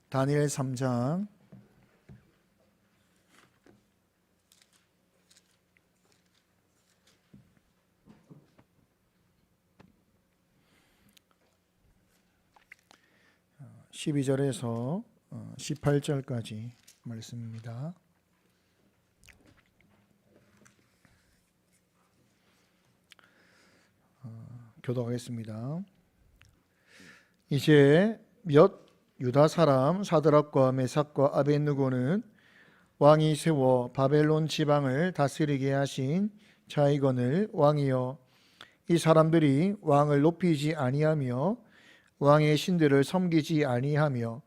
다니엘 3장 12절에서 18절까지 말씀입니다. 교독하겠습니다. 이제 몇 유다 사람 사드락과 메삭과 아벳느고는 왕이 세워 바벨론 지방을 다스리게 하신 자이건을 왕이여, 이 사람들이 왕을 높이지 아니하며 왕의 신들을 섬기지 아니하며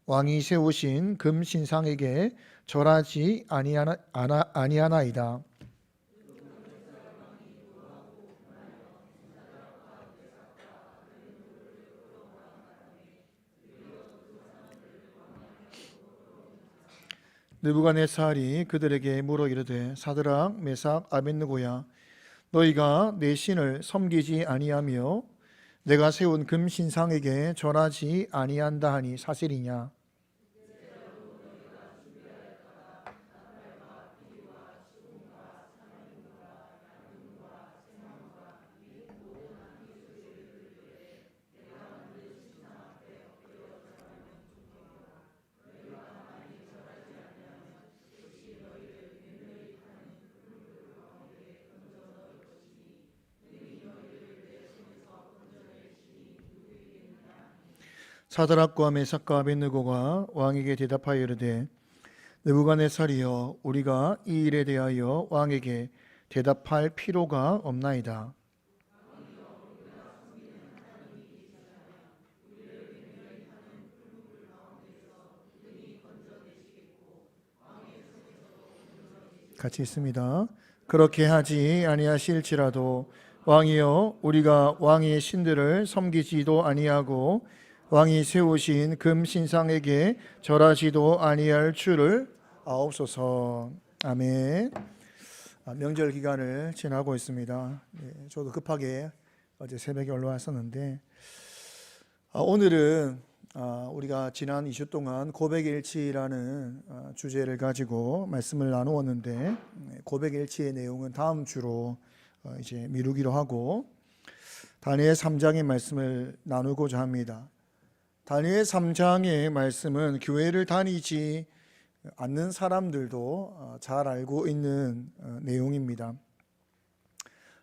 왕이 세우신 금 신상에게 절하지 아니하나이다. 느부갓네살이 그들에게 물어 이르되, 사드락 메삭 아벳느고야, 너희가 내 신을 섬기지 아니하며 내가 세운 금 신상에게 절하지 아니한다 하니 사실이냐? 사드락과 메삭과 아벳느고가 왕에게 대답하여 이르되, 느부갓네살이여, 우리가 이 일에 대하여 왕에게 대답할 필요가 없나이다. 같이 있습니다. 그렇게 하지 아니하실지라도 왕이여, 우리가 왕의 신들을 섬기지도 아니하고 왕이 세우신 금 신상에게 절하지도 아니할 줄을 아옵소서. 아멘. 명절 기간을 지나고 있습니다. 저도 급하게 어제 새벽에 올라왔었는데, 오늘은 우리가 지난 2주 동안 고백의 일치라는 주제를 가지고 말씀을 나누었는데, 고백의 일치의 내용은 다음 주로 이제 미루기로 하고 다니엘 3장의 말씀을 나누고자 합니다. 다니엘 3장의 말씀은 교회를 다니지 않는 사람들도 잘 알고 있는 내용입니다.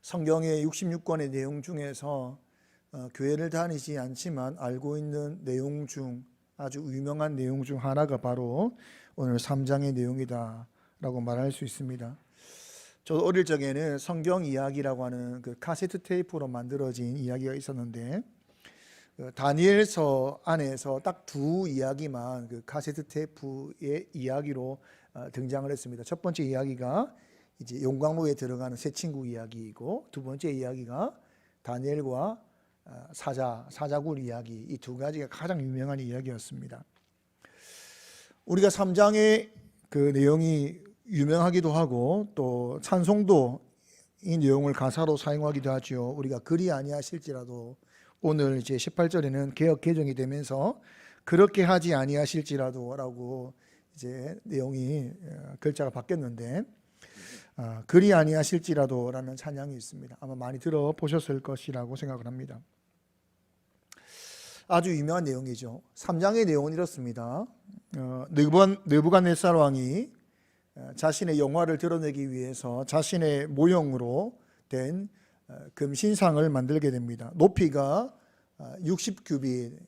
성경의 66권의 내용 중에서 교회를 다니지 않지만 알고 있는 내용 중 아주 유명한 내용 중 하나가 바로 오늘 3장의 내용이다 라고 말할 수 있습니다. 저도 어릴 적에는 성경 이야기라고 하는 그 카세트 테이프로 만들어진 이야기가 있었는데, 다니엘서 안에서 딱 두 이야기만 그 카세트 테이프의 이야기로 등장을 했습니다. 첫 번째 이야기가 이제 용광로에 들어가는 세 친구 이야기이고, 두 번째 이야기가 다니엘과 사자굴 이야기, 이 두 가지가 가장 유명한 이야기였습니다. 우리가 3장의 그 내용이 유명하기도 하고 또 찬송도 이 내용을 가사로 사용하기도 하죠. 우리가 그리 아니하실지라도, 오늘 이제 18절에는 개역 개정이 되면서 그렇게 하지 아니하실지라도 라고 이제 내용이 글자가 바뀌었는데, 그리 아니하실지라도 라는 찬양이 있습니다. 아마 많이 들어보셨을 것이라고 생각을 합니다. 아주 유명한 내용이죠. 3장의 내용은 이렇습니다. 느부갓네살 왕이 자신의 영화를 드러내기 위해서 자신의 모형으로 된 금신상을 만들게 됩니다. 높이가 60규빗,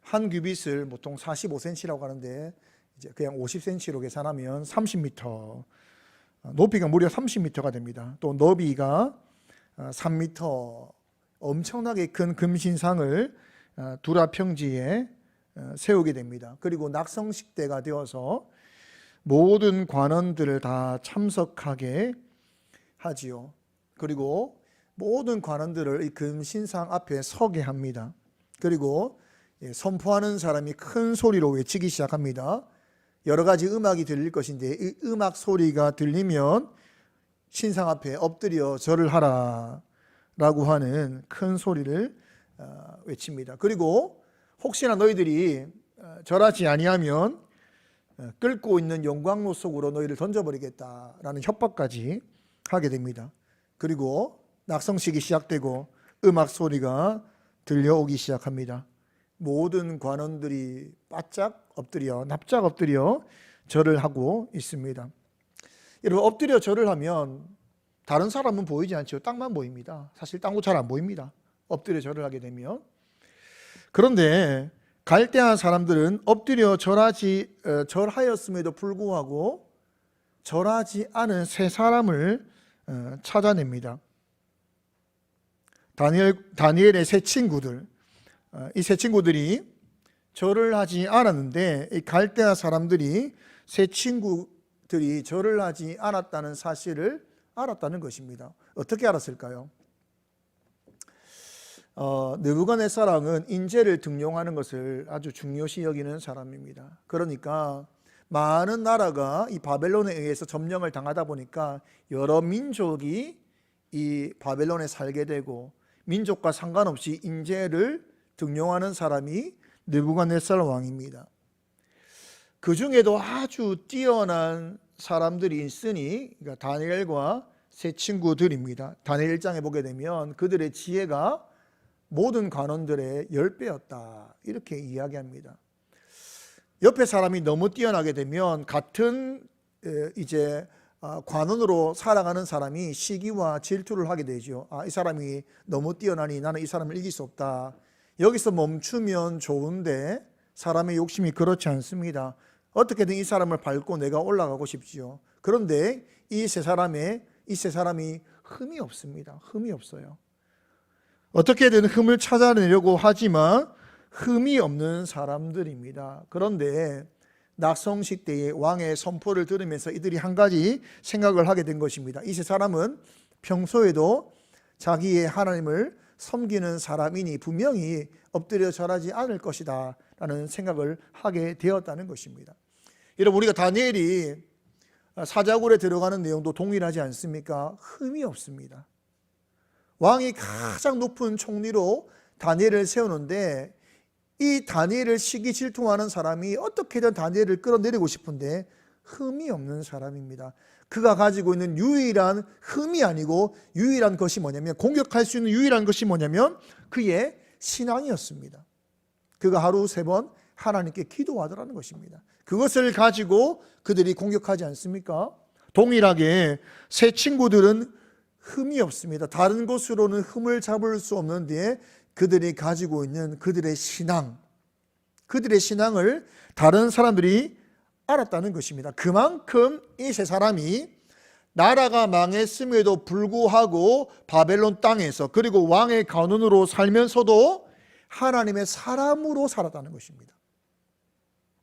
한 규빗을 보통 45cm라고 하는데 이제 그냥 50cm로 계산하면 30m, 높이가 무려 30m가 됩니다. 또 너비가 3m, 엄청나게 큰 금신상을 두라 평지에 세우게 됩니다. 그리고 낙성식 때가 되어서 모든 관원들을 다 참석하게 하지요. 그리고 모든 관원들을 이 금신상 앞에 서게 합니다. 그리고 선포하는 사람이 큰 소리로 외치기 시작합니다. 여러 가지 음악이 들릴 것인데, 이 음악 소리가 들리면 신상 앞에 엎드려 절을 하라 라고 하는 큰 소리를 외칩니다. 그리고 혹시나 너희들이 절하지 아니하면 끓고 있는 용광로 속으로 너희를 던져버리겠다라는 협박까지 하게 됩니다. 그리고 낙성식이 시작되고 음악 소리가 들려오기 시작합니다. 모든 관원들이 바짝 엎드려 납작 엎드려 절을 하고 있습니다. 여러분, 엎드려 절을 하면 다른 사람은 보이지 않죠. 땅만 보입니다. 사실 땅도 잘 안 보입니다. 엎드려 절을 하게 되면. 그런데 갈대아 사람들은 엎드려 절하였음에도 불구하고 절하지 않은 세 사람을 찾아냅니다. 다니엘의 세 친구들, 이 세 친구들이 절을 하지 않았는데 이 갈대아 사람들이 세 친구들이 절을 하지 않았다는 사실을 알았다는 것입니다. 어떻게 알았을까요? 느부갓네살왕은 인재를 등용하는 것을 아주 중요시 여기는 사람입니다. 그러니까 많은 나라가 이 바벨론에 의해서 점령을 당하다 보니까 여러 민족이 이 바벨론에 살게 되고 민족과 상관없이 인재를 등용하는 사람이 느부갓네살 왕입니다. 그 중에도 아주 뛰어난 사람들이 있으니 그러니까 다니엘과 세 친구들입니다. 다니엘 1장에 보게 되면 그들의 지혜가 모든 관원들의 10배였다 이렇게 이야기합니다. 옆에 사람이 너무 뛰어나게 되면 같은 이제 관원으로 살아가는 사람이 시기와 질투를 하게 되죠. 이 사람이 너무 뛰어나니 나는 이 사람을 이길 수 없다. 여기서 멈추면 좋은데 사람의 욕심이 그렇지 않습니다. 어떻게든 이 사람을 밟고 내가 올라가고 싶지요. 그런데 이 세 사람이 흠이 없습니다. 흠이 없어요. 어떻게든 흠을 찾아내려고 하지만 흠이 없는 사람들입니다. 그런데 낙성식 때에 왕의 선포를 들으면서 이들이 한 가지 생각을 하게 된 것입니다. 이 세 사람은 평소에도 자기의 하나님을 섬기는 사람이니 분명히 엎드려 절하지 않을 것이다 라는 생각을 하게 되었다는 것입니다. 여러분, 우리가 다니엘이 사자굴에 들어가는 내용도 동일하지 않습니까? 흠이 없습니다. 왕이 가장 높은 총리로 다니엘을 세우는데 이 다니엘을 시기 질투하는 사람이 어떻게든 다니엘을 끌어내리고 싶은데 흠이 없는 사람입니다. 그가 가지고 있는 유일한 흠이 아니고 유일한 것이 뭐냐면, 공격할 수 있는 유일한 것이 뭐냐면 그의 신앙이었습니다. 그가 하루 3번 하나님께 기도하더라는 것입니다. 그것을 가지고 그들이 공격하지 않습니까? 동일하게 세 친구들은 흠이 없습니다. 다른 것으로는 흠을 잡을 수 없는데 그들이 가지고 있는 그들의 신앙을 다른 사람들이 알았다는 것입니다. 그만큼 이 세 사람이 나라가 망했음에도 불구하고 바벨론 땅에서 그리고 왕의 관원으로 살면서도 하나님의 사람으로 살았다는 것입니다.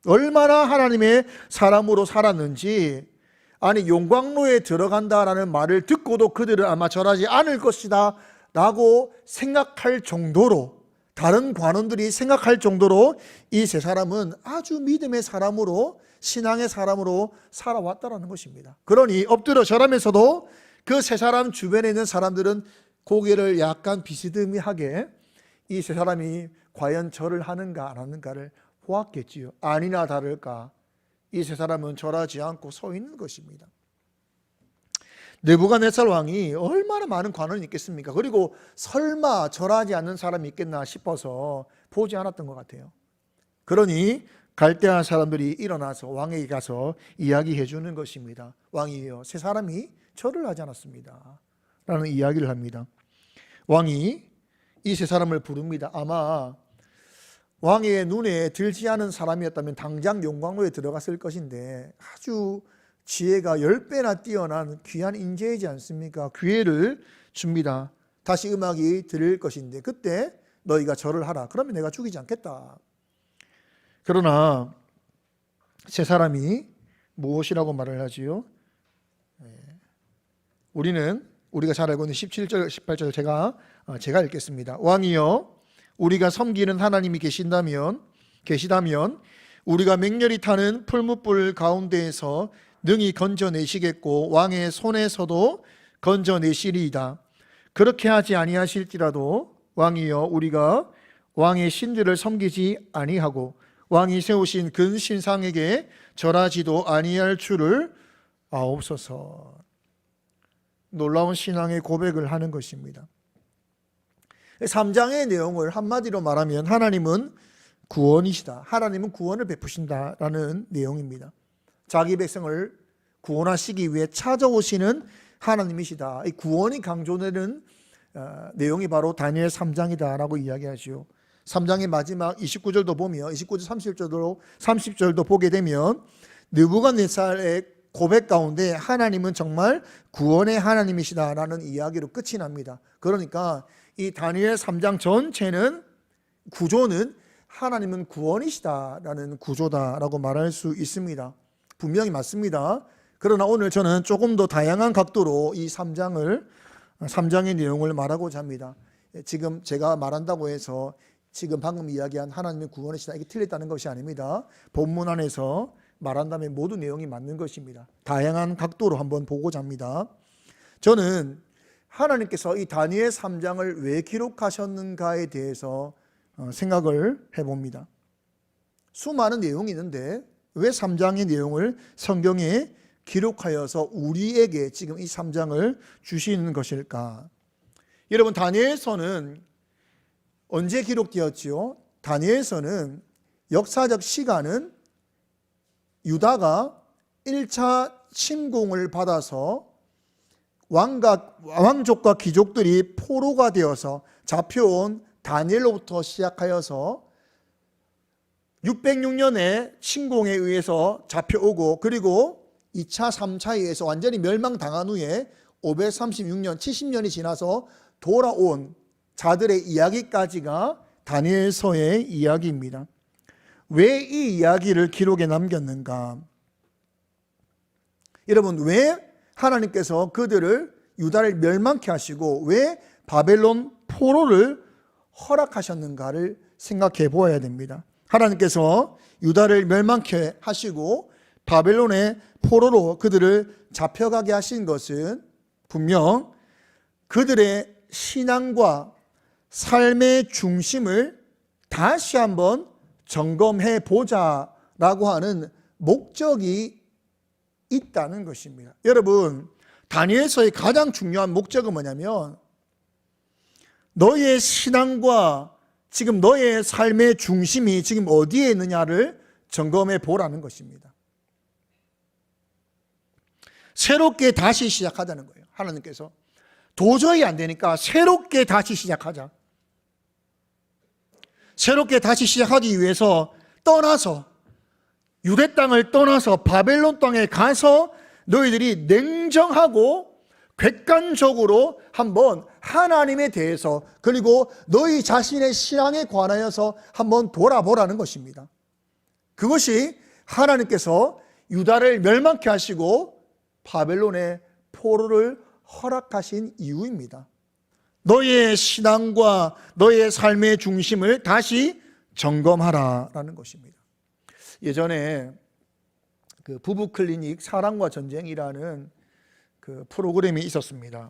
얼마나 하나님의 사람으로 살았는지, 아니 용광로에 들어간다라는 말을 듣고도 그들은 아마 절하지 않을 것이다 라고 생각할 정도로, 다른 관원들이 생각할 정도로 이 세 사람은 아주 믿음의 사람으로, 신앙의 사람으로 살아왔다라는 것입니다. 그러니 엎드려 절하면서도 그 세 사람 주변에 있는 사람들은 고개를 약간 비스듬히하게 이 세 사람이 과연 절을 하는가 안 하는가를 보았겠지요. 아니나 다를까 이 세 사람은 절하지 않고 서 있는 것입니다. 느부갓네살 왕이 얼마나 많은 관원이 있겠습니까? 그리고 설마 절하지 않는 사람이 있겠나 싶어서 보지 않았던 것 같아요. 그러니 갈대아 사람들이 일어나서 왕에게 가서 이야기해 주는 것입니다. 왕이요, 세 사람이 절을 하지 않았습니다 라는 이야기를 합니다. 왕이 이 세 사람을 부릅니다. 아마 왕의 눈에 들지 않은 사람이었다면 당장 용광로에 들어갔을 것인데 아주 지혜가 10배나 뛰어난 귀한 인재이지 않습니까? 기회를 줍니다. 다시 음악이 들릴 것인데 그때 너희가 절을 하라. 그러면 내가 죽이지 않겠다. 그러나 세 사람이 무엇이라고 말을 하지요? 우리가 잘 알고 있는 17절, 18절 제가 읽겠습니다. 왕이여, 우리가 섬기는 하나님이 계시다면 우리가 맹렬히 타는 풀무불 가운데에서 능히 건져내시겠고 왕의 손에서도 건져내시리이다. 그렇게 하지 아니하실지라도 왕이여, 우리가 왕의 신들을 섬기지 아니하고 왕이 세우신 근신상에게 절하지도 아니할 줄을 아옵소서. 놀라운 신앙의 고백을 하는 것입니다. 3장의 내용을 한마디로 말하면 하나님은 구원이시다, 하나님은 구원을 베푸신다라는 내용입니다. 자기 백성을 구원하시기 위해 찾아오시는 하나님이시다. 이 구원이 강조되는 내용이 바로 다니엘 3장이다라고 이야기하죠. 3장의 마지막 29절도 보면 29절 30절도 보게 되면 느부갓네살의 고백 가운데 하나님은 정말 구원의 하나님이시다라는 이야기로 끝이 납니다. 그러니까 이 다니엘 3장 전체는 구조는 하나님은 구원이시다라는 구조다라고 말할 수 있습니다. 분명히 맞습니다. 그러나 오늘 저는 조금 더 다양한 각도로 이 3장의 내용을 말하고자 합니다. 지금 제가 말한다고 해서 지금 방금 이야기한 하나님의 구원이시다, 이게 틀렸다는 것이 아닙니다. 본문 안에서 말한다면 모든 내용이 맞는 것입니다. 다양한 각도로 한번 보고자 합니다. 저는 하나님께서 이 다니엘 3장을 왜 기록하셨는가에 대해서 생각을 해봅니다. 수많은 내용이 있는데 왜 3장의 내용을 성경에 기록하여서 우리에게 지금 이 3장을 주시는 것일까? 여러분, 다니엘서는 언제 기록되었지요? 다니엘서는 역사적 시간은 유다가 1차 침공을 받아서 왕족과 귀족들이 포로가 되어서 잡혀온 다니엘로부터 시작하여서 606년에 침공에 의해서 잡혀오고, 그리고 2차, 3차에 의해서 완전히 멸망당한 후에 536년, 70년이 지나서 돌아온 자들의 이야기까지가 다니엘서의 이야기입니다. 왜 이 이야기를 기록에 남겼는가? 여러분, 왜 하나님께서 그들을, 유다를 멸망케 하시고 왜 바벨론 포로를 허락하셨는가를 생각해 보아야 됩니다. 하나님께서 유다를 멸망케 하시고 바벨론의 포로로 그들을 잡혀가게 하신 것은 분명 그들의 신앙과 삶의 중심을 다시 한번 점검해 보자라고 하는 목적이 있다는 것입니다. 여러분, 다니엘서의 가장 중요한 목적은 뭐냐면 너의 신앙과 지금 너의 삶의 중심이 지금 어디에 있느냐를 점검해 보라는 것입니다. 새롭게 다시 시작하자는 거예요. 하나님께서 도저히 안 되니까 새롭게 다시 시작하자. 새롭게 다시 시작하기 위해서 떠나서, 유대 땅을 떠나서 바벨론 땅에 가서 너희들이 냉정하고 객관적으로 한번 하나님에 대해서, 그리고 너희 자신의 신앙에 관하여서 한번 돌아보라는 것입니다. 그것이 하나님께서 유다를 멸망케 하시고 바벨론의 포로를 허락하신 이유입니다. 너의 신앙과 너의 삶의 중심을 다시 점검하라라는 것입니다. 예전에 그 부부 클리닉 사랑과 전쟁이라는 그 프로그램이 있었습니다.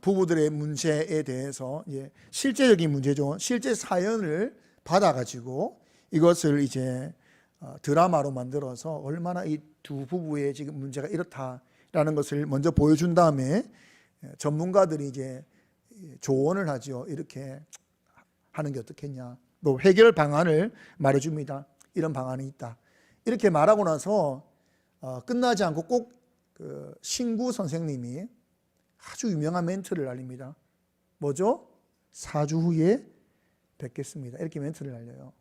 부부들의 문제에 대해서 실제적인 문제죠. 실제 사연을 받아가지고 이것을 이제 드라마로 만들어서 얼마나 이 두 부부의 지금 문제가 이렇다라는 것을 먼저 보여준 다음에 전문가들이 이제 조언을 하죠. 이렇게 하는 게 어떻겠냐. 또 해결 방안을 말해줍니다. 이런 방안이 있다. 이렇게 말하고 나서 끝나지 않고 꼭 그 신구 선생님이 아주 유명한 멘트를 날립니다. 뭐죠? 4주 후에 뵙겠습니다. 이렇게 멘트를 날려요.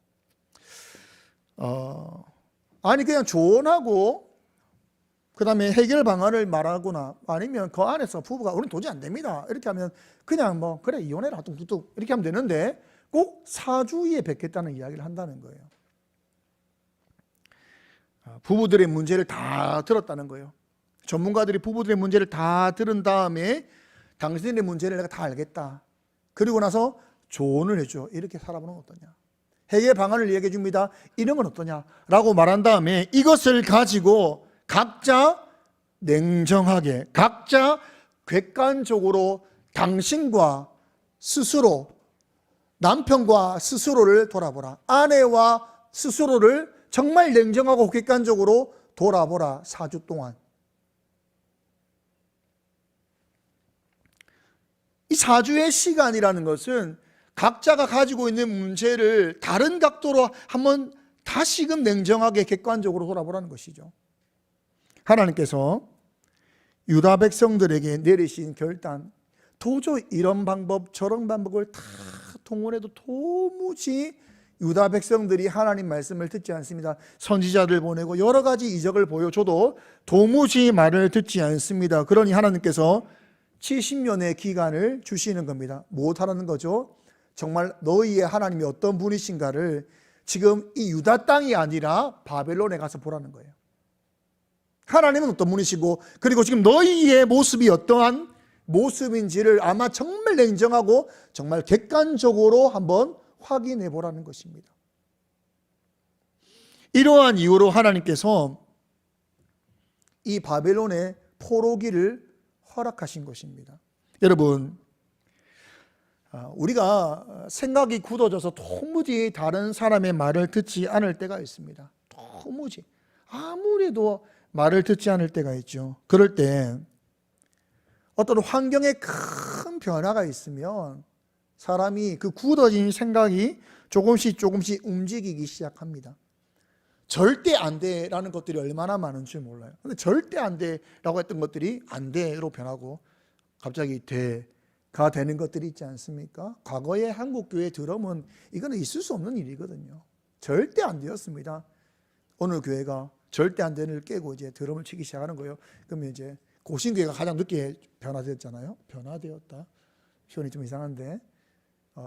아니 그냥 조언하고 그 다음에 해결 방안을 말하거나 아니면 그 안에서 부부가 우리는 도저히 안 됩니다. 이렇게 하면 그냥 뭐 그래 이혼해라 뚝뚝뚝 이렇게 하면 되는데 꼭 4주 후에 뵙겠다는 이야기를 한다는 거예요. 부부들의 문제를 다 들었다는 거예요. 전문가들이 부부들의 문제를 다 들은 다음에 당신의 문제를 내가 다 알겠다. 그리고 나서 조언을 해줘. 이렇게 살아보는 건 어떠냐. 해결 방안을 얘기해 줍니다. 이런 건 어떠냐 라고 말한 다음에 이것을 가지고 각자 냉정하게, 각자 객관적으로 당신과 스스로, 남편과 스스로를 돌아보라. 아내와 스스로를 정말 냉정하고 객관적으로 돌아보라. 4주 동안. 이 4주의 시간이라는 것은 각자가 가지고 있는 문제를 다른 각도로 한번 다시금 냉정하게 객관적으로 돌아보라는 것이죠. 하나님께서 유다 백성들에게 내리신 결단, 도저히 이런 방법 저런 방법을 다 동원해도 도무지 유다 백성들이 하나님 말씀을 듣지 않습니다. 선지자들 보내고 여러 가지 이적을 보여줘도 도무지 말을 듣지 않습니다. 그러니 하나님께서 70년의 기간을 주시는 겁니다. 못하라는 거죠. 정말 너희의 하나님이 어떤 분이신가를 지금 이 유다 땅이 아니라 바벨론에 가서 보라는 거예요. 하나님은 어떤 분이시고, 그리고 지금 너희의 모습이 어떠한 모습인지를 아마 정말 냉정하고 정말 객관적으로 한번 확인해 보라는 것입니다. 이러한 이유로 하나님께서 이 바벨론의 포로기를 허락하신 것입니다. 여러분, 우리가 생각이 굳어져서 도무지 다른 사람의 말을 듣지 않을 때가 있습니다. 도무지 아무리도 말을 듣지 않을 때가 있죠. 그럴 때 어떤 환경에 큰 변화가 있으면 사람이 그 굳어진 생각이 조금씩 움직이기 시작합니다. 절대 안 돼라는 것들이 얼마나 많은지 몰라요. 근데 절대 안 돼라고 했던 것들이 안 돼로 변하고 갑자기 돼가 되는 것들이 있지 않습니까? 과거의 한국교회 드럼은 이거는 있을 수 없는 일이거든요. 절대 안 되었습니다. 오늘 교회가 절대 안 되는 을 깨고 이제 드럼을 치기 시작하는 거예요. 그러면 이제 고신교회가 가장 늦게 변화되었잖아요. 변화되었다. 표현이 좀 이상한데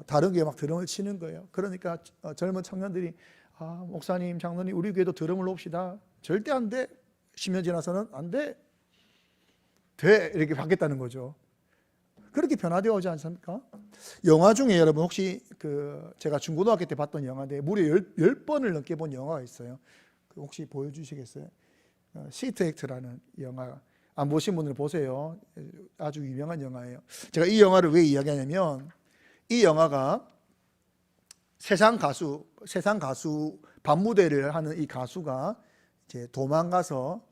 다른 교회 막 드럼을 치는 거예요. 그러니까 젊은 청년들이 목사님, 장로님, 우리 교회도 드럼을 놓읍시다. 절대 안 돼. 10년 지나서는 안 돼. 돼. 이렇게 바뀌었다는 거죠. 그렇게 변화되어 오지 않습니까? 영화 중에 여러분 혹시 제가 중고등학교 때 봤던 영화인데 무려 10번을 넘게 본 영화가 있어요. 혹시 보여주시겠어요? 시트 액트라는 영화. 안 보신 분들 보세요. 아주 유명한 영화예요. 제가 이 영화를 왜 이야기하냐면 이 영화가 세상 가수 밤무대를 하는 이 가수가 이제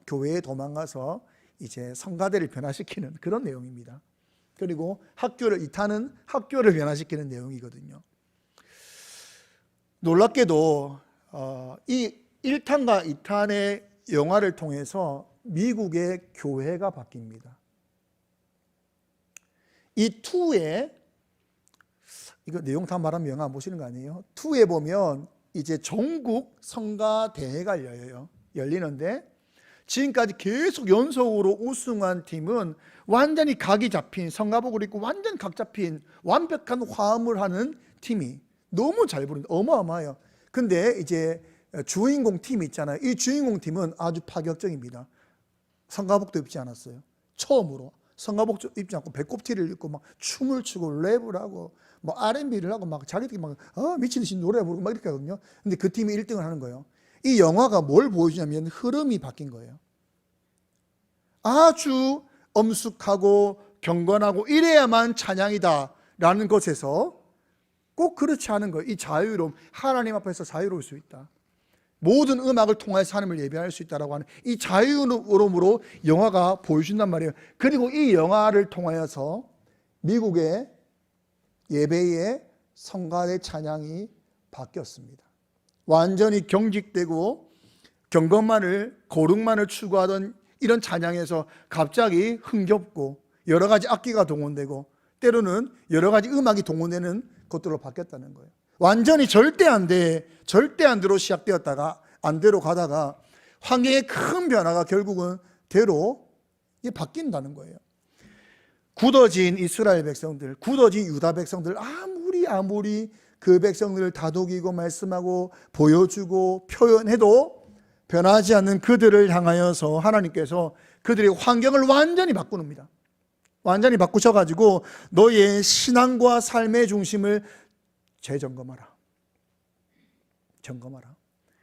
교회에 도망가서 이제 성가대를 변화시키는 그런 내용입니다. 그리고 이타는 학교를 변화시키는 내용이거든요. 놀랍게도 이 1탄과 2탄의 영화를 통해서 미국의 교회가 바뀝니다. 이 2에 이거 내용 다 말하면 영화 안 보시는 거 아니에요? 2에 보면 이제 전국 성가대회가 열리는데 지금까지 계속 연속으로 우승한 팀은 완전히 각이 잡힌 성가복을 입고 완전 각 잡힌 완벽한 화음을 하는 팀이 너무 잘 부른다. 어마어마해요. 근데 이제 주인공 팀 있잖아요. 이 주인공 팀은 아주 파격적입니다. 성가복도 입지 않았어요. 처음으로 성가복 입지 않고 배꼽티를 입고 막 춤을 추고 랩을 하고 뭐 R&B를 하고 막 자기들이 막 미친 듯이 노래 부르고 막 이렇게 하거든요. 근데 그 팀이 1등을 하는 거예요. 이 영화가 뭘 보여주냐면 흐름이 바뀐 거예요. 아주 엄숙하고 경건하고 이래야만 찬양이다 라는 것에서 꼭 그렇지 않은 거예요. 이 자유로움, 하나님 앞에서 자유로울 수 있다. 모든 음악을 통해서 하나님을 예배할 수 있다라고 하는 이 자유로움으로 영화가 보여준단 말이에요. 그리고 이 영화를 통하여서 미국의 예배의 성가대 찬양이 바뀌었습니다. 완전히 경직되고 거룩만을 추구하던 이런 찬양에서 갑자기 흥겹고 여러 가지 악기가 동원되고 때로는 여러 가지 음악이 동원되는 것들로 바뀌었다는 거예요. 완전히 절대 안 돼로 시작되었다가 안 돼로 가다가 환경의 큰 변화가 결국은 대로 바뀐다는 거예요. 굳어진 이스라엘 백성들, 굳어진 유다 백성들, 아무리 그 백성들을 다독이고 말씀하고 보여주고 표현해도 변하지 않는 그들을 향하여서 하나님께서 그들의 환경을 완전히 바꾸십니다. 완전히 바꾸셔가지고 너의 신앙과 삶의 중심을 재점검하라. 점검하라.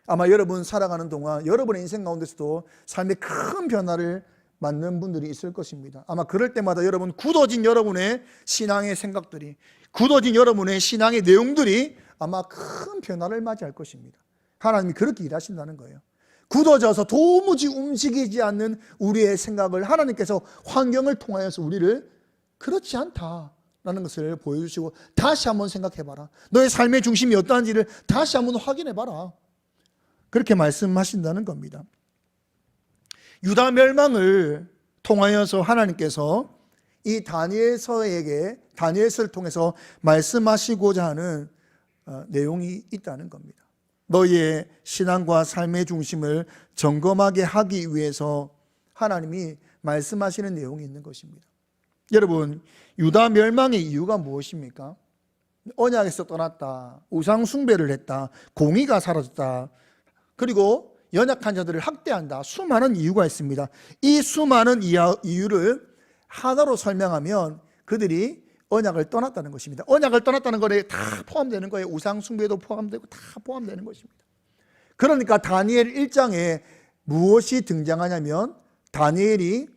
아마 여러분 살아가는 동안 여러분의 인생 가운데서도 삶의 큰 변화를 맞는 분들이 있을 것입니다. 아마 그럴 때마다 여러분 굳어진 여러분의 신앙의 생각들이, 굳어진 여러분의 신앙의 내용들이 아마 큰 변화를 맞이할 것입니다. 하나님이 그렇게 일하신다는 거예요. 굳어져서 도무지 움직이지 않는 우리의 생각을 하나님께서 환경을 통하여서 우리를 그렇지 않다라는 것을 보여주시고, 다시 한번 생각해봐라, 너의 삶의 중심이 어떠한지를 다시 한번 확인해봐라, 그렇게 말씀하신다는 겁니다. 유다 멸망을 통하여서 하나님께서 이 다니엘서를 통해서 말씀하시고자 하는 내용이 있다는 겁니다. 너희의 신앙과 삶의 중심을 점검하게 하기 위해서 하나님이 말씀하시는 내용이 있는 것입니다. 여러분, 유다 멸망의 이유가 무엇입니까? 언약에서 떠났다, 우상 숭배를 했다, 공의가 사라졌다, 그리고 연약한 자들을 학대한다, 수많은 이유가 있습니다. 이 수많은 이유를 하나로 설명하면 그들이 언약을 떠났다는 것입니다. 언약을 떠났다는 것에 다 포함되는 거예요. 우상 숭배도 포함되고 다 포함되는 것입니다. 그러니까 다니엘 1장에 무엇이 등장하냐면 다니엘이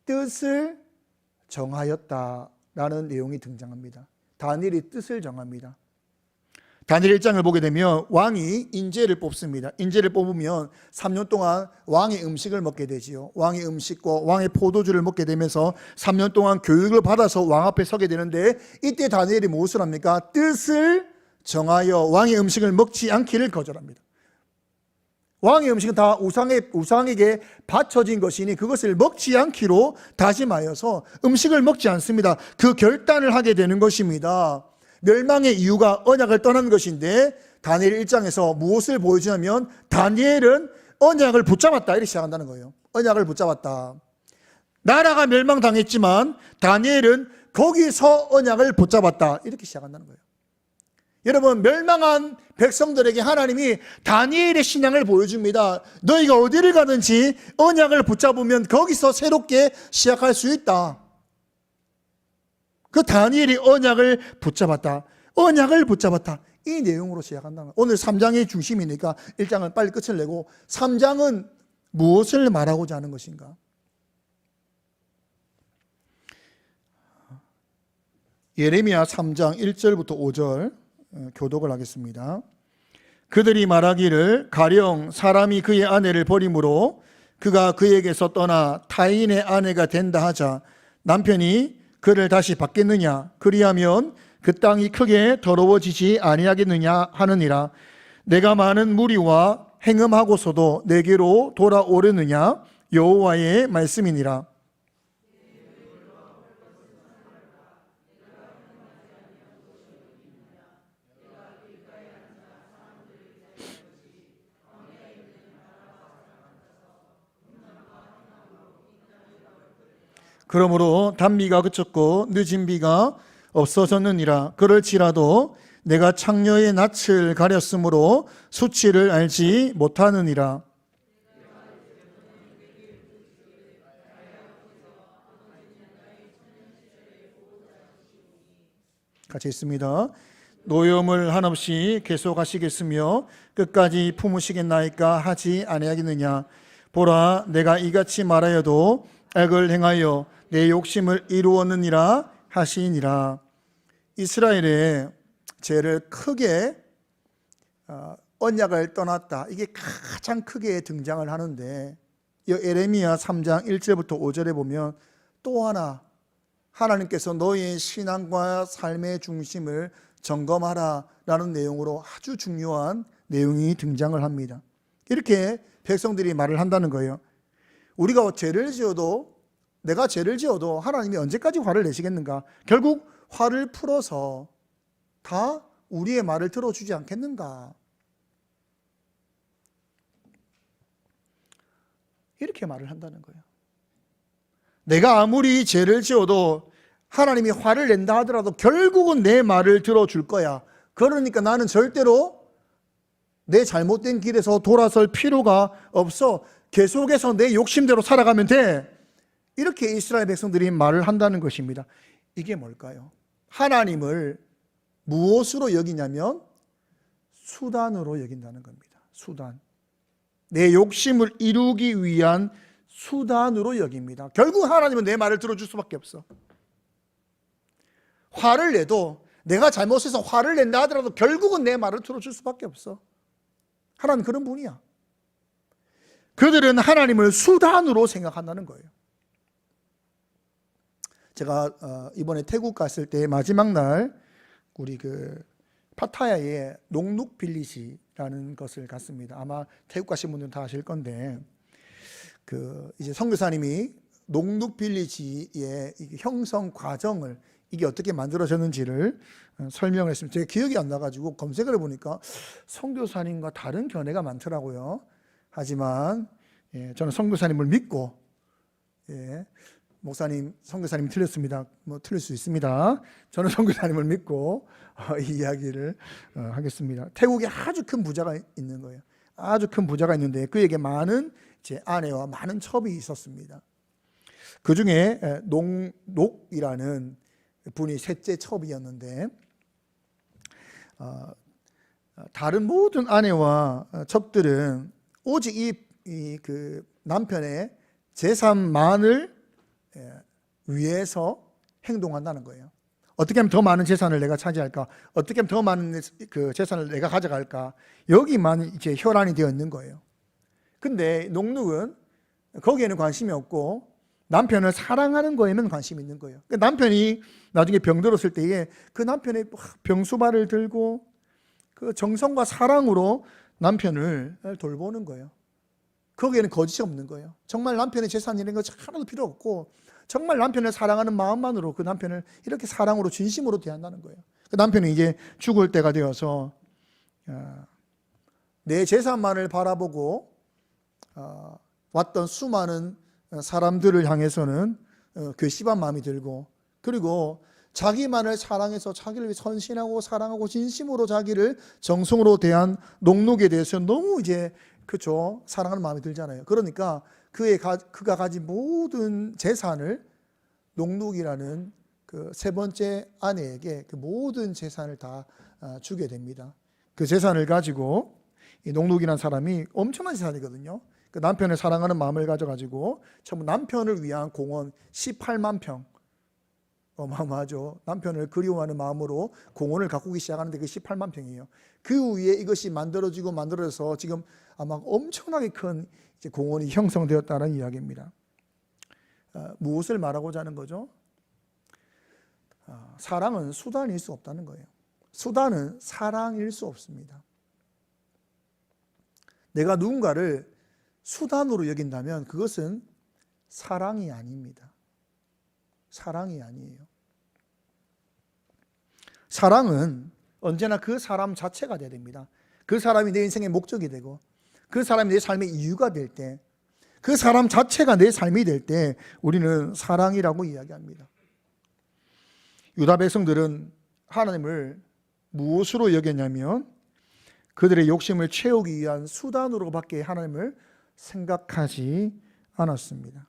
뜻을 정하였다라는 내용이 등장합니다. 다니엘이 뜻을 정합니다. 다니엘 1장을 보게 되면 왕이 인재를 뽑습니다. 인재를 뽑으면 3년 동안 왕의 음식을 먹게 되지요. 왕의 음식과 왕의 포도주를 먹게 되면서 3년 동안 교육을 받아서 왕 앞에 서게 되는데, 이때 다니엘이 무엇을 합니까? 뜻을 정하여 왕의 음식을 먹지 않기를 거절합니다. 왕의 음식은 다 우상에게 바쳐진 것이니 그것을 먹지 않기로 다짐하여서 음식을 먹지 않습니다. 그 결단을 하게 되는 것입니다. 멸망의 이유가 언약을 떠난 것인데, 다니엘 1장에서 무엇을 보여주냐면 다니엘은 언약을 붙잡았다, 이렇게 시작한다는 거예요. 언약을 붙잡았다. 나라가 멸망당했지만 다니엘은 거기서 언약을 붙잡았다, 이렇게 시작한다는 거예요. 여러분, 멸망한 백성들에게 하나님이 다니엘의 신앙을 보여줍니다. 너희가 어디를 가든지 언약을 붙잡으면 거기서 새롭게 시작할 수 있다. 그 다니엘이 언약을 붙잡았다, 언약을 붙잡았다, 이 내용으로 시작한다는 거예요. 오늘 3장의 중심이니까 1장은 빨리 끝을 내고 3장은 무엇을 말하고자 하는 것인가? 예레미야 3장 1절부터 5절 교독을 하겠습니다. 그들이 말하기를 가령 사람이 그의 아내를 버림으로 그가 그에게서 떠나 타인의 아내가 된다 하자 남편이 그를 다시 받겠느냐? 그리하면 그 땅이 크게 더러워지지 아니하겠느냐 하느니라. 내가 많은 무리와 행음하고서도 내게로 돌아오려느냐? 여호와의 말씀이니라. 그러므로 단비가 그쳤고 늦은 비가 없어졌느니라. 그럴지라도 내가 창녀의 낯을 가렸으므로 수치를 알지 못하느니라. 같이 있습니다. 노염을 한없이 계속하시겠으며 끝까지 품으시겠나이까 하지 아니하겠느냐. 보라, 내가 이같이 말하여도 악을 행하여 내 욕심을 이루었느니라 하시니라. 이스라엘의 죄를 크게 언약을 떠났다, 이게 가장 크게 등장을 하는데, 이 예레미야 3장 1절부터 5절에 보면 또 하나 하나님께서 너희의 신앙과 삶의 중심을 점검하라 라는 내용으로 아주 중요한 내용이 등장을 합니다. 이렇게 백성들이 말을 한다는 거예요. 우리가 죄를 지어도, 내가 죄를 지어도 하나님이 언제까지 화를 내시겠는가? 결국 화를 풀어서 다 우리의 말을 들어주지 않겠는가? 이렇게 말을 한다는 거예요. 내가 아무리 죄를 지어도 하나님이 화를 낸다 하더라도 결국은 내 말을 들어줄 거야. 그러니까 나는 절대로 내 잘못된 길에서 돌아설 필요가 없어. 계속해서 내 욕심대로 살아가면 돼. 이렇게 이스라엘 백성들이 말을 한다는 것입니다. 이게 뭘까요? 하나님을 무엇으로 여기냐면 수단으로 여긴다는 겁니다. 수단. 내 욕심을 이루기 위한 수단으로 여깁니다. 결국 하나님은 내 말을 들어줄 수밖에 없어. 화를 내도, 내가 잘못해서 화를 낸다 하더라도 결국은 내 말을 들어줄 수밖에 없어. 하나님 그런 분이야. 그들은 하나님을 수단으로 생각한다는 거예요. 제가 이번에 태국 갔을 때 마지막 날 우리 파타야에 농룩 빌리지라는 것을 갔습니다. 아마 태국 가신 분들은 다 아실 건데 이제 선교사님이 농룩 빌리지의 형성 과정을 이게 어떻게 만들어졌는지를 설명을 했습니다. 제가 기억이 안 나가지고 검색을 해보니까 선교사님과 다른 견해가 많더라고요. 하지만 저는 선교사님을 믿고 목사님, 선교사님 틀렸습니다. 틀릴 수 있습니다. 저는 선교사님을 믿고 이 이야기를 하겠습니다. 태국에 아주 큰 부자가 있는 거예요. 아주 큰 부자가 있는데 그에게 많은 제 아내와 많은 첩이 있었습니다. 그 중에 농록이라는 분이 셋째 첩이었는데 다른 모든 아내와 첩들은 오직 그 남편의 재산만을 위해서 행동한다는 거예요. 어떻게 하면 더 많은 재산을 내가 차지할까? 어떻게 하면 더 많은 그 재산을 내가 가져갈까? 여기만 이제 혈안이 되어 있는 거예요. 근데 농룩은 거기에는 관심이 없고 남편을 사랑하는 거에만 관심이 있는 거예요. 그러니까 남편이 나중에 병들었을 때에 그 남편의 병수발을 들고 그 정성과 사랑으로 남편을 돌보는 거예요. 거기에는 거짓이 없는 거예요. 정말 남편의 재산이라는 거 하나도 필요 없고 정말 남편을 사랑하는 마음만으로 그 남편을 이렇게 사랑으로 진심으로 대한다는 거예요. 그 남편이 이제 죽을 때가 되어서 내 재산만을 바라보고 왔던 수많은 사람들을 향해서는 괘씸한 마음이 들고 그리고 자기만을 사랑해서 자기를 위해 헌신하고 사랑하고 진심으로 자기를 정성으로 대한 농룩에 대해서 너무 이제 그렇죠. 사랑하는 마음이 들잖아요. 그러니까 그가 가진 모든 재산을 농룩이라는 그 세 번째 아내에게 그 모든 재산을 다 주게 됩니다. 그 재산을 가지고 이 농룩이라는 사람이 엄청난 재산이거든요. 그 남편을 사랑하는 마음을 가져가지고 전부 남편을 위한 공원 18만 평 어마어마하죠. 남편을 그리워하는 마음으로 공원을 가꾸기 시작하는데 그 18만 평이에요. 그 위에 이것이 만들어져서 지금 아마 엄청나게 큰 이제 공원이 형성되었다는 이야기입니다. 무엇을 말하고자 하는 거죠? 사랑은 수단일 수 없다는 거예요. 수단은 사랑일 수 없습니다. 내가 누군가를 수단으로 여긴다면 그것은 사랑이 아닙니다. 사랑이 아니에요. 사랑은 언제나 그 사람 자체가 돼야 됩니다. 그 사람이 내 인생의 목적이 되고 그 사람이 내 삶의 이유가 될 때, 그 사람 자체가 내 삶이 될 때 우리는 사랑이라고 이야기합니다. 유다 백성들은 하나님을 무엇으로 여겼냐면 그들의 욕심을 채우기 위한 수단으로밖에 하나님을 생각하지 않았습니다.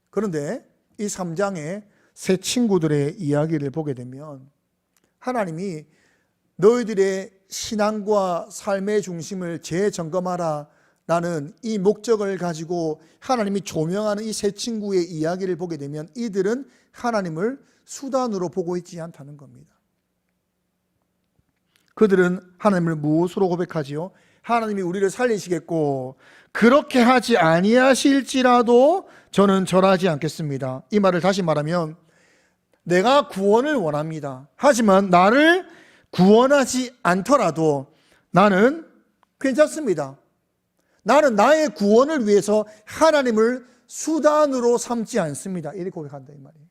그런데 이 3장의 세 친구들의 이야기를 보게 되면 하나님이 너희들의 신앙과 삶의 중심을 재점검하라 라는 이 목적을 가지고 하나님이 조명하는 이 세 친구의 이야기를 보게 되면 이들은 하나님을 수단으로 보고 있지 않다는 겁니다. 그들은 하나님을 무엇으로 고백하지요? 하나님이 우리를 살리시겠고 그렇게 하지 아니하실지라도 저는 절하지 않겠습니다. 이 말을 다시 말하면 내가 구원을 원합니다. 하지만 나를 구원하지 않더라도 나는 괜찮습니다. 나는 나의 구원을 위해서 하나님을 수단으로 삼지 않습니다. 이렇게 고백한다 이 말이에요.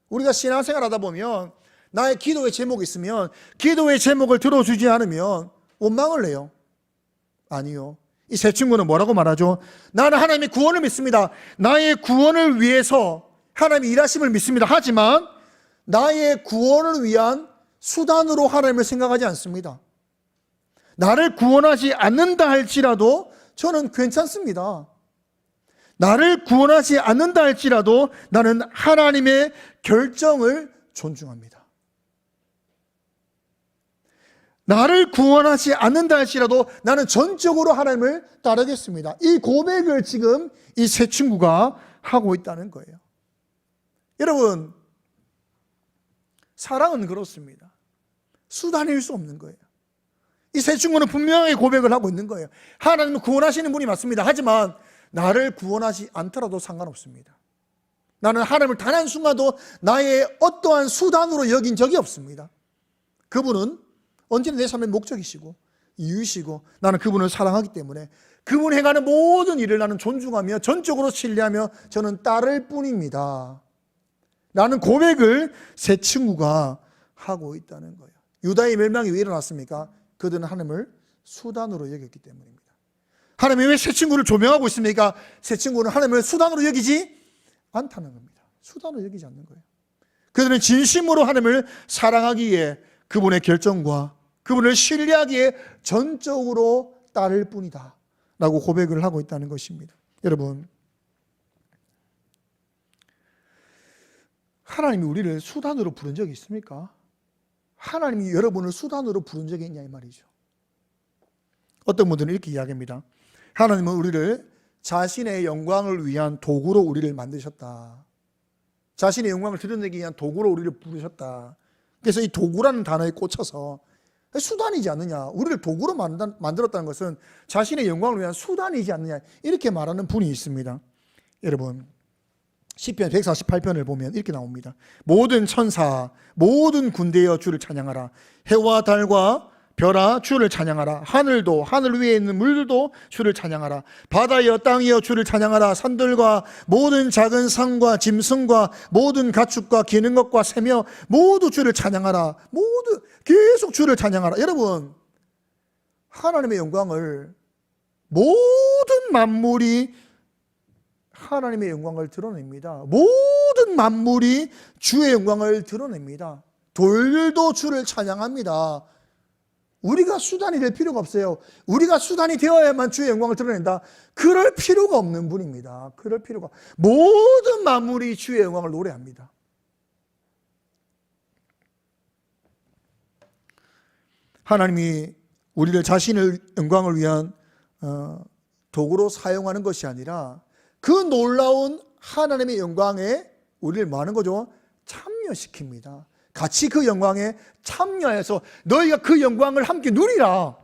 우리가 신앙생활 하다 보면 나의 기도의 제목이 있으면 기도의 제목을 들어주지 않으면 원망을 해요. 아니요. 이 세 친구는 뭐라고 말하죠? 나는 하나님의 구원을 믿습니다. 나의 구원을 위해서 하나님의 일하심을 믿습니다. 하지만 나의 구원을 위한 수단으로 하나님을 생각하지 않습니다. 나를 구원하지 않는다 할지라도 저는 괜찮습니다. 나를 구원하지 않는다 할지라도 나는 하나님의 결정을 존중합니다. 나를 구원하지 않는다 할지라도 나는 전적으로 하나님을 따르겠습니다. 이 고백을 지금 이 세 친구가 하고 있다는 거예요. 여러분, 사랑은 그렇습니다. 수단일 수 없는 거예요. 이 세 친구는 분명히 고백을 하고 있는 거예요. 하나님은 구원하시는 분이 맞습니다. 하지만 나를 구원하지 않더라도 상관없습니다. 나는 하나님을 단 한순간도 나의 어떠한 수단으로 여긴 적이 없습니다. 그분은 언제나 내 삶의 목적이시고 이유이시고 나는 그분을 사랑하기 때문에 그분이 행하는 모든 일을 나는 존중하며 전적으로 신뢰하며 저는 따를 뿐입니다. 라는 고백을 세 친구가 하고 있다는 거예요. 유다의 멸망이 왜 일어났습니까? 그들은 하나님을 수단으로 여겼기 때문입니다. 하나님이 왜 세 친구를 조명하고 있습니까? 세 친구는 하나님을 수단으로 여기지 않다는 겁니다. 수단으로 여기지 않는 거예요. 그들은 진심으로 하나님을 사랑하기에 그분의 결정과 그분을 신뢰하기에 전적으로 따를 뿐이다 라고 고백을 하고 있다는 것입니다. 여러분, 하나님이 우리를 수단으로 부른 적이 있습니까? 하나님이 여러분을 수단으로 부른 적이 있냐 이 말이죠. 어떤 분들은 이렇게 이야기합니다. 하나님은 우리를 자신의 영광을 위한 도구로 우리를 만드셨다. 자신의 영광을 드러내기 위한 도구로 우리를 부르셨다. 그래서 이 도구라는 단어에 꽂혀서 수단이지 않느냐, 우리를 도구로 만들었다는 것은 자신의 영광을 위한 수단이지 않느냐, 이렇게 말하는 분이 있습니다. 여러분, 시편 148편을 보면 이렇게 나옵니다. 모든 천사, 모든 군대여 주를 찬양하라. 해와 달과 별아 주를 찬양하라. 하늘도 하늘 위에 있는 물들도 주를 찬양하라. 바다여 땅이여 주를 찬양하라. 산들과 모든 작은 산과 짐승과 모든 가축과 기는 것과 새며 모두 주를 찬양하라. 모두 계속 주를 찬양하라. 여러분, 하나님의 영광을 모든 만물이 하나님의 영광을 드러냅니다. 모든 만물이 주의 영광을 드러냅니다. 돌들도 주를 찬양합니다. 우리가 수단이 될 필요가 없어요. 우리가 수단이 되어야만 주의 영광을 드러낸다. 그럴 필요가 없는 분입니다. 그럴 필요가. 모든 만물이 주의 영광을 노래합니다. 하나님이 우리를 자신의 영광을 위한 도구로 사용하는 것이 아니라 그 놀라운 하나님의 영광에 우리를 뭐 하는 거죠? 참여시킵니다. 같이 그 영광에 참여해서 너희가 그 영광을 함께 누리라.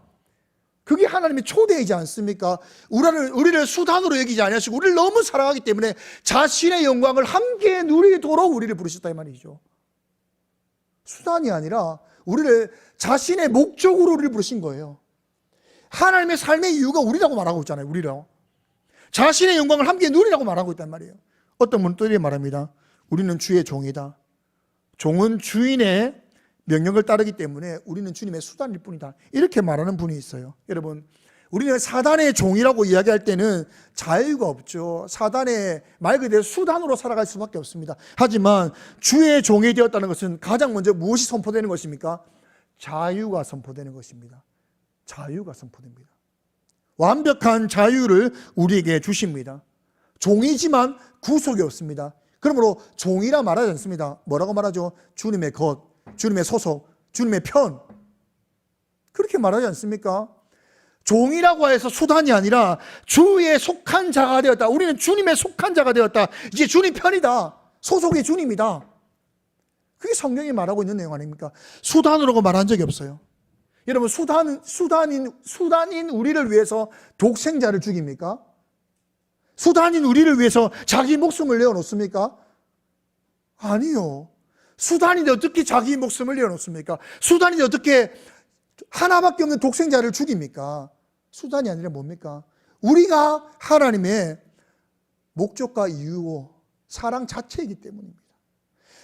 그게 하나님의 초대이지 않습니까? 우리를 수단으로 여기지 아니하시고 우리를 너무 사랑하기 때문에 자신의 영광을 함께 누리도록 우리를 부르셨다 이 말이죠. 수단이 아니라 우리를 자신의 목적으로 우리를 부르신 거예요. 하나님의 삶의 이유가 우리라고 말하고 있잖아요. 우리라고. 자신의 영광을 함께 누리라고 말하고 있단 말이에요. 어떤 분은 또 이렇게 말합니다. 우리는 주의 종이다. 종은 주인의 명령을 따르기 때문에 우리는 주님의 수단일 뿐이다. 이렇게 말하는 분이 있어요. 여러분, 우리는 사단의 종이라고 이야기할 때는 자유가 없죠. 사단의 말 그대로 수단으로 살아갈 수밖에 없습니다. 하지만 주의 종이 되었다는 것은 가장 먼저 무엇이 선포되는 것입니까? 자유가 선포되는 것입니다. 자유가 선포됩니다. 완벽한 자유를 우리에게 주십니다. 종이지만 구속이 없습니다. 그러므로 종이라 말하지 않습니다. 뭐라고 말하죠? 주님의 것, 주님의 소속, 주님의 편. 그렇게 말하지 않습니까? 종이라고 해서 수단이 아니라 주의 속한 자가 되었다. 우리는 주님의 속한 자가 되었다. 이제 주님 편이다. 소속이 주님이다. 그게 성경이 말하고 있는 내용 아닙니까? 수단으로 말한 적이 없어요. 여러분, 수단인 우리를 위해서 독생자를 죽입니까? 수단인 우리를 위해서 자기 목숨을 내어놓습니까? 아니요. 수단인데 어떻게 자기 목숨을 내어놓습니까? 수단인데 어떻게 하나밖에 없는 독생자를 죽입니까? 수단이 아니라 뭡니까? 우리가 하나님의 목적과 이유고 사랑 자체이기 때문입니다.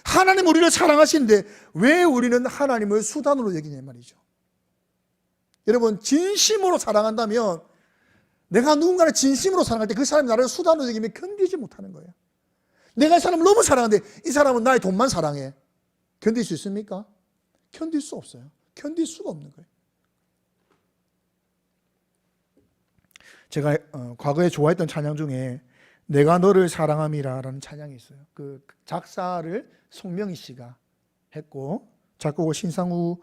하나님 우리를 사랑하시는데 왜 우리는 하나님을 수단으로 여기냐 말이죠. 여러분, 진심으로 사랑한다면 내가 누군가를 진심으로 사랑할 때 그 사람이 나를 수단으로 여기면 견디지 못하는 거예요. 내가 이 사람을 너무 사랑하는데 이 사람은 나의 돈만 사랑해. 견딜 수 있습니까? 견딜 수 없어요. 견딜 수가 없는 거예요. 제가 과거에 좋아했던 찬양 중에 내가 너를 사랑함이라 라는 찬양이 있어요. 그 작사를 송명희 씨가 했고 작곡을 신상우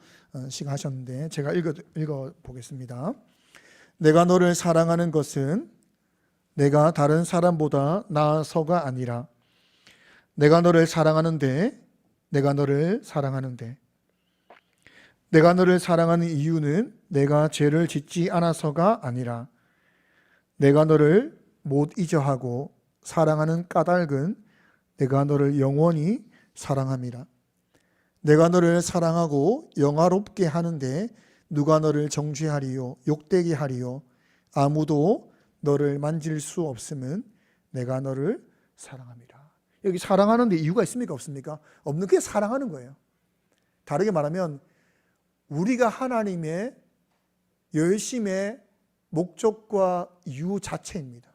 씨가 하셨는데 제가 읽어 보겠습니다. 내가 너를 사랑하는 것은 내가 다른 사람보다 나아서가 아니라 내가 너를 사랑하는데 내가 너를 사랑하는 이유는 내가 죄를 짓지 않아서가 아니라 내가 너를 못 잊어하고 사랑하는 까닭은 내가 너를 영원히 사랑함이라. 내가 너를 사랑하고 영화롭게 하는데 누가 너를 정죄하리요 욕되게 하리요. 아무도 너를 만질 수 없음은 내가 너를 사랑함이라. 여기 사랑하는데 이유가 있습니까? 없습니까? 없는 게 사랑하는 거예요. 다르게 말하면 우리가 하나님의 열심의 목적과 이유 자체입니다.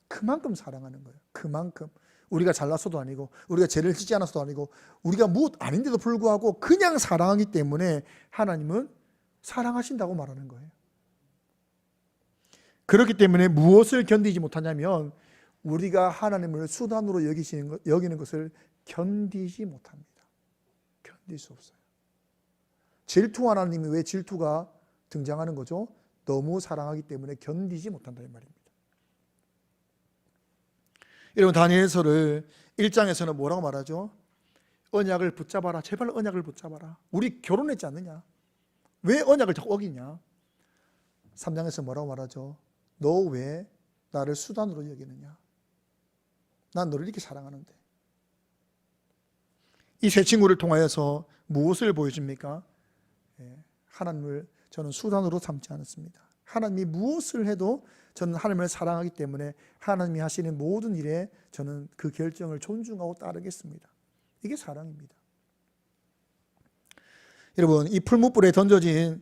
그만큼 사랑하는 거예요. 그만큼. 우리가 잘났어도 아니고 우리가 죄를 짓지 않았어도 아니고 우리가 무엇 아닌데도 불구하고 그냥 사랑하기 때문에 하나님은 사랑하신다고 말하는 거예요. 그렇기 때문에 무엇을 견디지 못하냐면 우리가 하나님을 수단으로 여기는 것을 견디지 못합니다. 견딜 수 없어요. 질투 하나님이 왜 질투가 등장하는 거죠? 너무 사랑하기 때문에 견디지 못한다는 말입니다. 여러분 다니엘서를 1장에서는 뭐라고 말하죠? 언약을 붙잡아라. 제발 언약을 붙잡아라. 우리 결혼했지 않느냐? 왜 언약을 자꾸 어기냐? 3장에서 뭐라고 말하죠? 너 왜 나를 수단으로 여기느냐? 난 너를 이렇게 사랑하는데. 이 세 친구를 통하여서 무엇을 보여줍니까? 하나님을 저는 수단으로 삼지 않았습니다. 하나님이 무엇을 해도 저는 하나님을 사랑하기 때문에 하나님이 하시는 모든 일에 저는 그 결정을 존중하고 따르겠습니다. 이게 사랑입니다. 여러분 이 풀무불에 던져진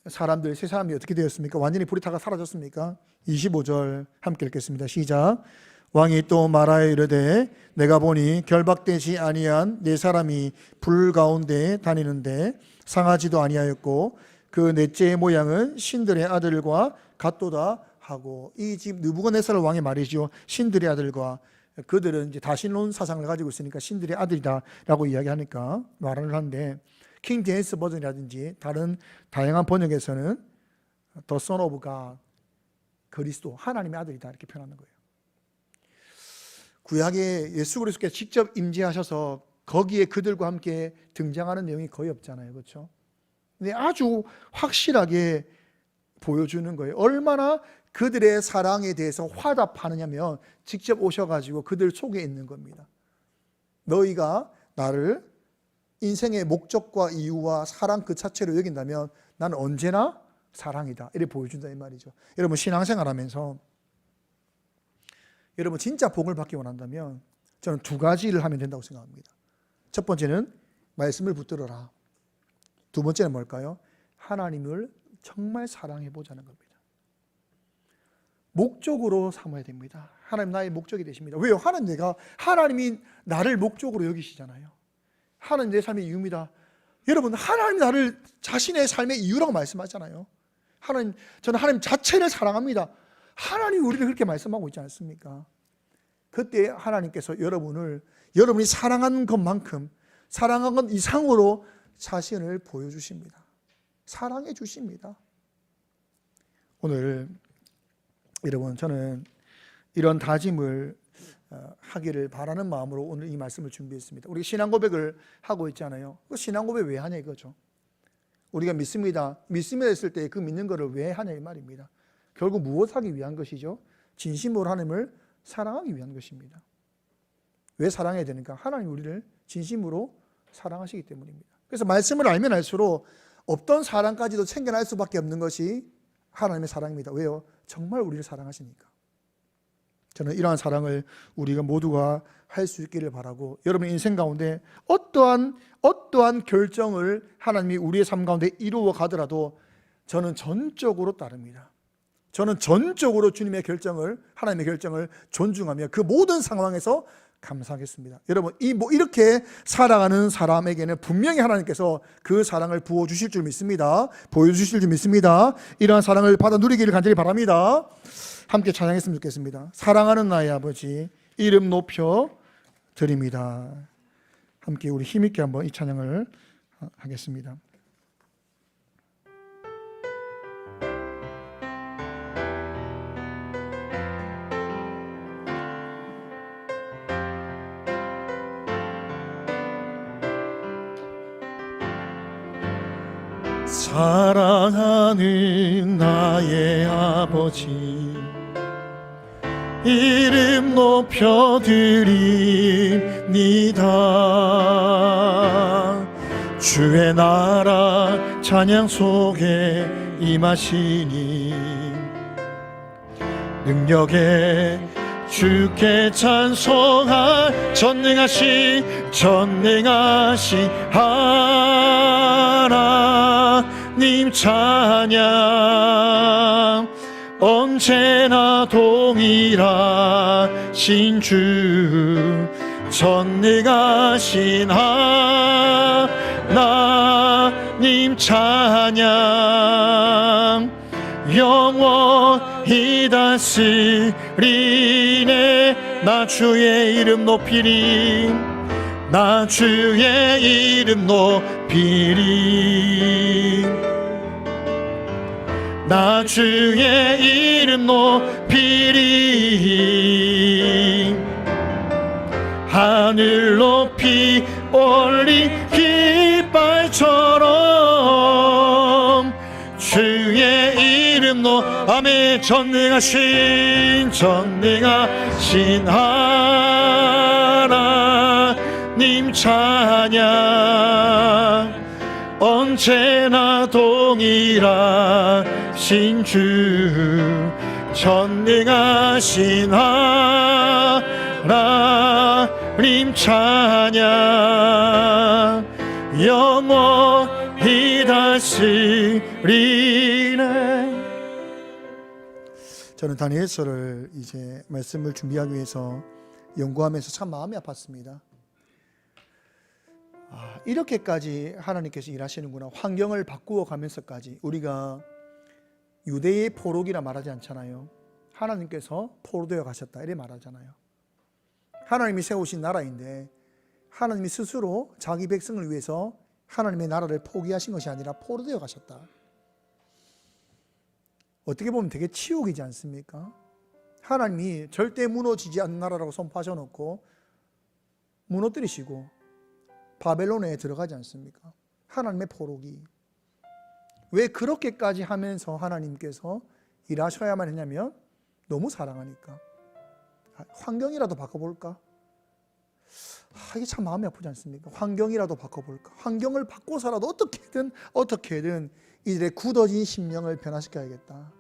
사람들, 세 사람이 어떻게 되었습니까? 완전히 불이 타가 사라졌습니까? 25절 함께 읽겠습니다. 시작. 왕이 또 말하여 이르되 내가 보니 결박되지 아니한 네 사람이 불 가운데 다니는데 상하지도 아니하였고 그 넷째의 모양은 신들의 아들과 같도다 하고, 이 집 느부갓네살 왕의 말이죠. 신들의 아들과, 그들은 이제 다신론 사상을 가지고 있으니까 신들의 아들이다라고 이야기하니까 말을 하는데, 킹 제임스 버전이라든지 다른 다양한 번역에서는 The Son of God, 그리스도, 하나님의 아들이다 이렇게 표현하는 거예요. 구약에 예수 그리스도께서 직접 임재하셔서 거기에 그들과 함께 등장하는 내용이 거의 없잖아요. 그렇죠? 근데 아주 확실하게 보여주는 거예요. 얼마나 그들의 사랑에 대해서 화답하느냐면 직접 오셔가지고 그들 속에 있는 겁니다. 너희가 나를 인생의 목적과 이유와 사랑 그 자체로 여긴다면 나는 언제나 사랑이다 이렇게 보여준다 이 말이죠. 여러분 신앙생활 하면서 여러분 진짜 복을 받기 원한다면 저는 두 가지를 하면 된다고 생각합니다. 첫 번째는 말씀을 붙들어라. 두 번째는 뭘까요? 하나님을 정말 사랑해 보자는 겁니다. 목적으로 삼아야 됩니다. 하나님 나의 목적이 되십니다. 왜요? 하나님이 나를 목적으로 여기시잖아요. 하나님 내 삶의 이유입니다. 여러분 하나님 나를 자신의 삶의 이유라고 말씀하잖아요. 저는 하나님 자체를 사랑합니다. 하나님이 우리를 그렇게 말씀하고 있지 않습니까? 그때 하나님께서 여러분이 사랑한 것만큼 사랑한 것 이상으로 자신을 보여주십니다. 사랑해 주십니다. 오늘 여러분 저는 이런 다짐을 하기를 바라는 마음으로 오늘 이 말씀을 준비했습니다. 우리 신앙 고백을 하고 있잖아요. 그 신앙 고백 왜 하냐 이거죠. 우리가 믿습니다 했을 때 그 믿는 것을 왜 하냐 이 말입니다. 결국 무엇 하기 위한 것이죠? 진심으로 하나님을 사랑하기 위한 것입니다. 왜 사랑해야 되니까? 하나님 우리를 진심으로 사랑하시기 때문입니다. 그래서 말씀을 알면 알수록 없던 사랑까지도 챙겨낼 수밖에 없는 것이 하나님의 사랑입니다. 왜요? 정말 우리를 사랑하시니까. 저는 이러한 사랑을 우리가 모두가 할 수 있기를 바라고, 여러분의 인생 가운데 어떠한 결정을 하나님이 우리의 삶 가운데 이루어 가더라도 저는 전적으로 따릅니다. 저는 전적으로 주님의 결정을, 하나님의 결정을 존중하며 그 모든 상황에서 감사하겠습니다. 여러분 이렇게 살아가는 사람에게는 분명히 하나님께서 그 사랑을 부어주실 줄 믿습니다. 보여주실 줄 믿습니다. 이러한 사랑을 받아 누리기를 간절히 바랍니다. 함께 찬양했으면 좋겠습니다. 사랑하는 나의 아버지 이름 높여 드립니다. 함께 우리 힘있게 한번 이 찬양을 하겠습니다. 사랑하는 나의 아버지, 이름 높여드립니다. 주의 나라 찬양 속에 임하시니 능력에 주께 찬송할 전능하신 하나님 찬양, 언제나 동일하신 주 전능하신 하나님 찬양, 영원히 다스리네. 나 주의 이름 높이리, 나 주의 이름 높이리, 나 주의 이름 높이리. 하늘 높이 올린 깃발처럼 주의 이름 아멘. 전능하신 하나님 찬양, 언제나 동일하신 주 전능하신 하나님 찬양, 영원히 다스리네. 저는 다니엘서를 이제 말씀을 준비하기 위해서 연구하면서 참 마음이 아팠습니다. 이렇게까지 하나님께서 일하시는구나. 환경을 바꾸어 가면서까지. 우리가 유대의 포로기라 말하지 않잖아요. 하나님께서 포로되어 가셨다 이래 말하잖아요. 하나님이 세우신 나라인데 하나님이 스스로 자기 백성을 위해서 하나님의 나라를 포기하신 것이 아니라 포로되어 가셨다. 어떻게 보면 되게 치욕이지 않습니까? 하나님이 절대 무너지지 않는 나라라고 선포하셔놓고 무너뜨리시고 바벨론에 들어가지 않습니까? 하나님의 포로기. 왜 그렇게까지 하면서 하나님께서 일하셔야만 했냐면 너무 사랑하니까. 환경이라도 바꿔볼까? 이게 참 마음이 아프지 않습니까? 환경이라도 바꿔볼까? 환경을 바꿔서라도 어떻게든 이들의 굳어진 심령을 변화시켜야겠다.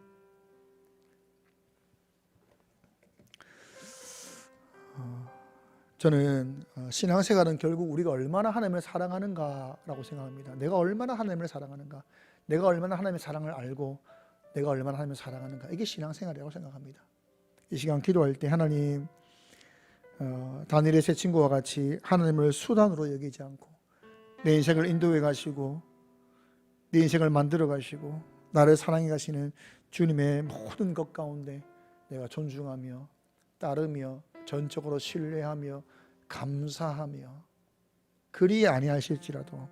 저는 신앙생활은 결국 우리가 얼마나 하나님을 사랑하는가라고 생각합니다. 내가 얼마나 하나님을 사랑하는가, 내가 얼마나 하나님의 사랑을 알고 내가 얼마나 하나님을 사랑하는가, 이게 신앙생활이라고 생각합니다. 이 시간 기도할 때 하나님, 다니엘의 세 친구와 같이 하나님을 수단으로 여기지 않고 내 인생을 인도해 가시고 내 인생을 만들어 가시고 나를 사랑해 가시는 주님의 모든 것 가운데 내가 존중하며 따르며 전적으로 신뢰하며 감사하며, 그리 아니하실지라도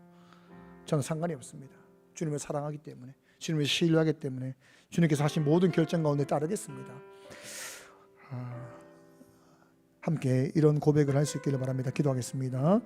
저는 상관이 없습니다. 주님을 사랑하기 때문에, 주님을 신뢰하기 때문에 주님께서 하신 모든 결정 가운데 따르겠습니다. 함께 이런 고백을 할 수 있기를 바랍니다. 기도하겠습니다.